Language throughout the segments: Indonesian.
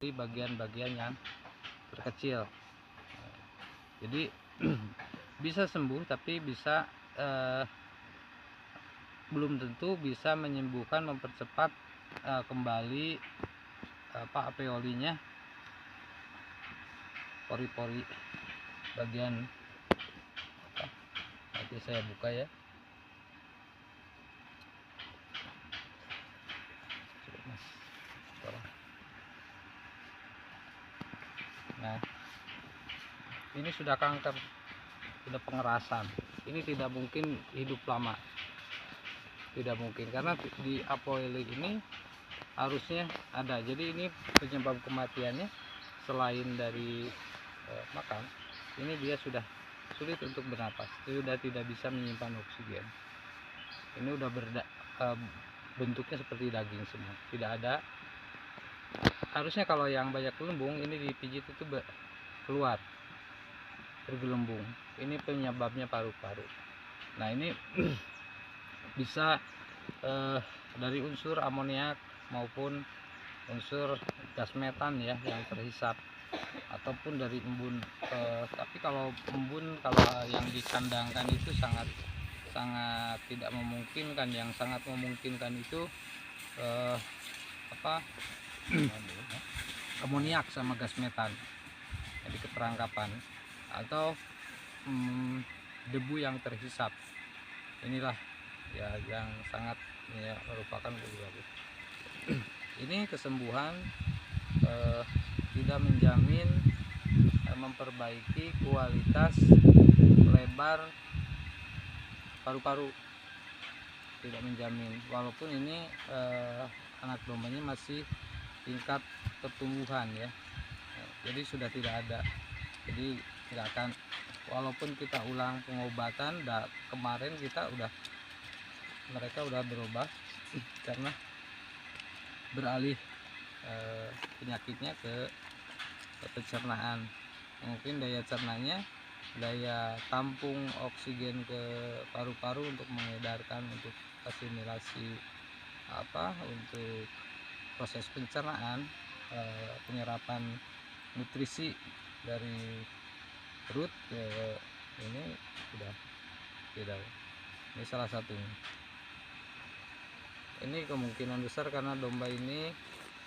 di bagian-bagian yang terkecil. Jadi bisa sembuh, tapi bisa belum tentu bisa menyembuhkan, mempercepat kembali alveolinya, pori-pori bagian. Nanti saya buka ya. Nah, ini sudah kanker, sudah pengerasan. Ini tidak mungkin hidup lama, tidak mungkin, karena di alveoli ini harusnya ada. Jadi ini penyebab kematiannya selain dari makan, ini dia sudah sulit untuk bernapas, sudah tidak bisa menyimpan oksigen. Ini udah bentuknya seperti daging semua, tidak ada. Harusnya kalau yang banyak gelembung ini dipijit itu keluar bergelembung. Ini penyebabnya paru-paru. Nah, ini bisa dari unsur amoniak maupun unsur gas metan ya yang terhisap, ataupun dari embun. Tapi kalau embun, kalau yang dikandangkan itu sangat tidak memungkinkan. Yang sangat memungkinkan itu amoniak sama gas metan di keterangkapan, atau debu yang terhisap. Inilah ya yang sangat ya, merupakan penyebab. Ini kesembuhan tidak menjamin memperbaiki kualitas lebar paru-paru, tidak menjamin, walaupun ini anak dombanya masih tingkat pertumbuhan ya. Jadi sudah tidak ada, jadi tidak akan, walaupun kita ulang pengobatan. Kemarin mereka udah berubah karena beralih penyakitnya ke pencernaan. Mungkin daya cernanya, daya tampung oksigen ke paru-paru untuk mengedarkan, untuk asimilasi untuk proses pencernaan, penyerapan nutrisi dari perut ke ini sudah tidak. Ini salah satunya. Ini kemungkinan besar karena domba ini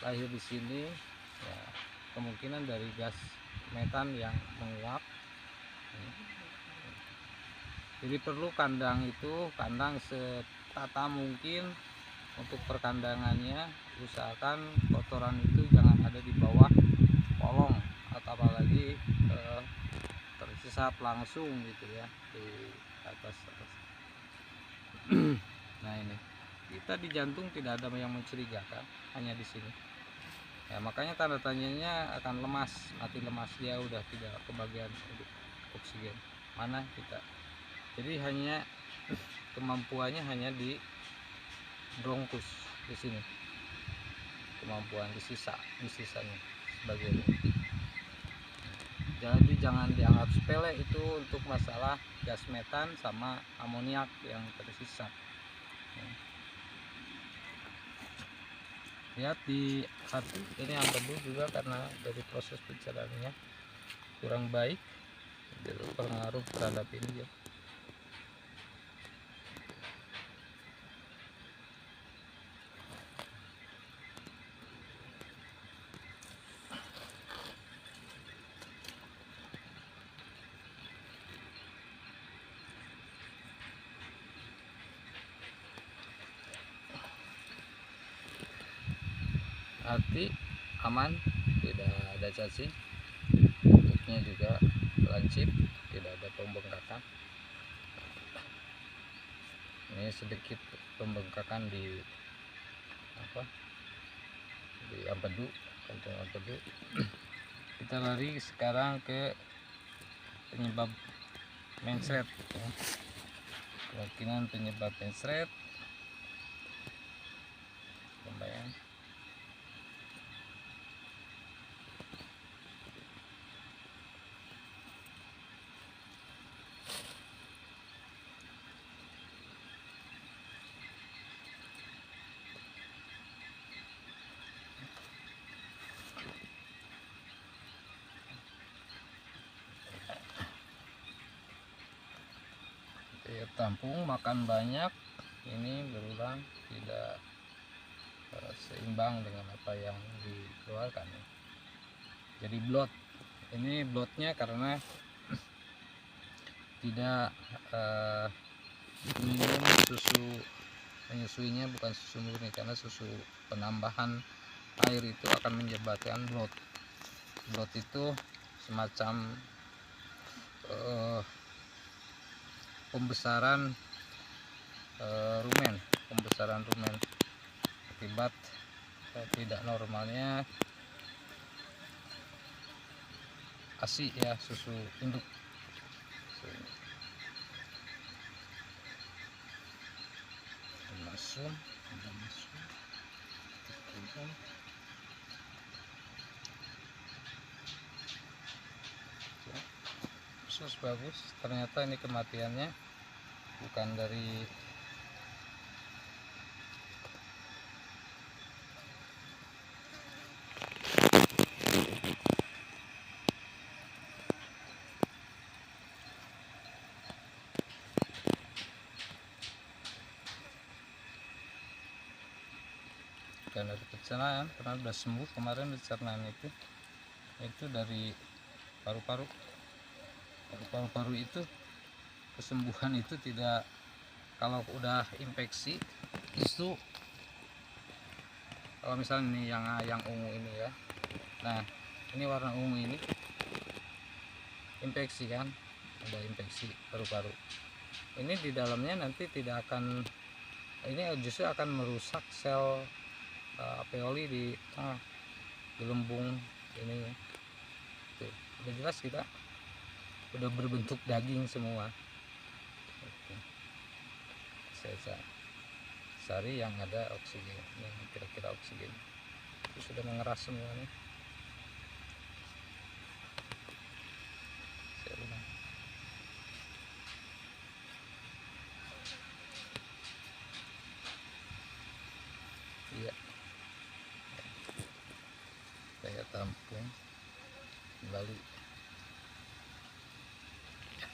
lahir di sini ya, kemungkinan dari gas metan yang menguap. Jadi perlu kandang setata mungkin untuk perkandangannya. Usahakan kotoran itu jangan ada di bawah kolong, atau apalagi tersisap langsung gitu ya di atas. Nah, ini kita di jantung tidak ada yang mencurigakan, hanya di sini ya, makanya tanda tanyanya akan lemas, mati lemas, dia udah tidak kebagian oksigen. Mana kita, jadi hanya kemampuannya hanya di bronkus di sini, kemampuan di sisanya sebagian. Jadi jangan dianggap sepele itu untuk masalah gas metan sama amoniak yang tersisa. Lihat di hati ini ambedu juga karena dari proses pencernaannya kurang baik, jadi pengaruh terhadap ini ya. Hati aman, tidak ada cacing, bentuknya juga lancip, tidak ada pembengkakan. Ini sedikit pembengkakan di empedu, kantung empedu. Kita lari sekarang ke penyebab mensret ya. Kemungkinan penyebab mensret pembayang. ditampung, makan banyak, ini berulang tidak seimbang dengan apa yang dikeluarkan. Jadi blot, ini blotnya karena tidak minum susu, menyusuinya bukan susu murni, karena susu penambahan air itu akan menyebabkan blot. Blot itu semacam pembesaran rumen akibat tidak normalnya ASI ya, susu induk. Masuk usus bagus, ternyata ini kematiannya bukan dari pencernaan, karena sudah sembuh kemarin pencernaan itu dari paru-paru itu kesembuhan itu tidak, kalau udah infeksi itu, kalau misalnya ini yang ungu ini ya, nah ini warna ungu ini infeksi kan, ada infeksi paru-paru, ini di dalamnya nanti tidak akan, ini justru akan merusak sel alveoli di tengah, di lembung ini. Tuh, udah jelas kita udah berbentuk daging semua. Saya cari yang ada oksigen, yang kira-kira oksigen itu sudah mengeras semuanya. Saya ulang. Iya, saya tampung kembali.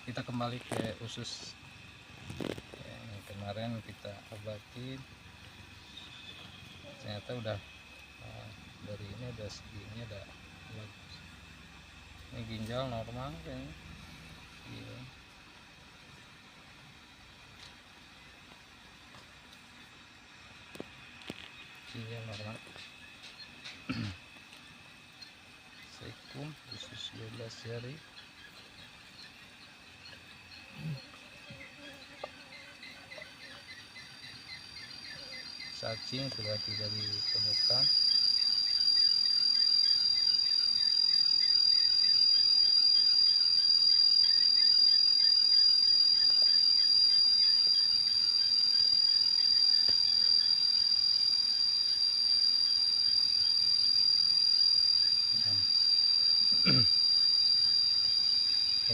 Kita kembali ke usus yang kemarin kita obati, ternyata udah dari ini udah segini, udah bagus. Ini ginjal normal kayaknya. Iya. Ginjal normal. Sekum usus 12 jari. Cacing sudah tidak ditemukan.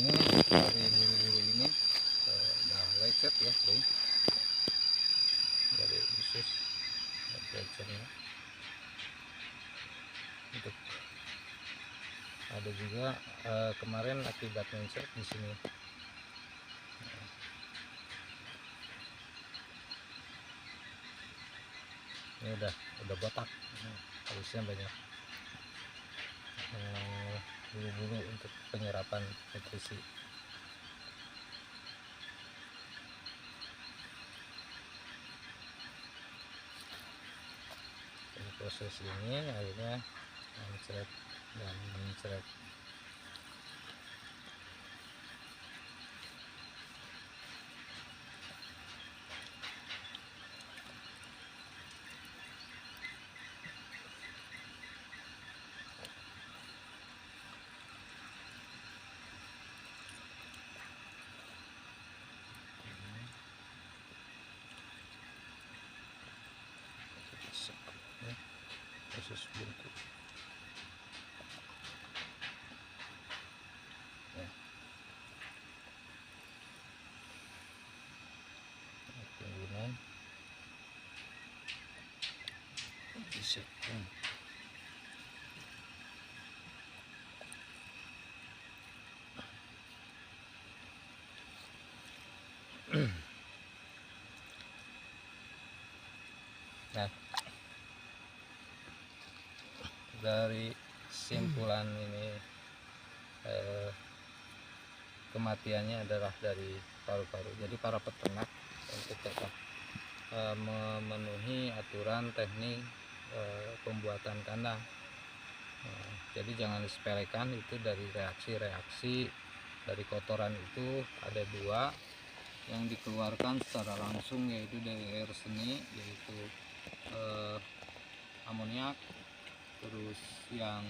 Ini dari bulu-bulu ini udah lecet ya, bro. Dari usus lecetnya. Untuk ada juga kemarin akibat mencret di sini. Ini udah botak, harusnya banyak bulu-bulu untuk penyerapan nutrisi. Ini proses ini akhirnya mencret dan mencret. Usus buntu. Nah, dari kesimpulan ini kematiannya adalah dari paru-paru. Jadi para peternak untuk tetap memenuhi aturan teknik pembuatan kandang. Jadi jangan disepelekan, itu dari reaksi-reaksi dari kotoran itu ada dua yang dikeluarkan secara langsung, yaitu dari air seni, yaitu amoniak, terus yang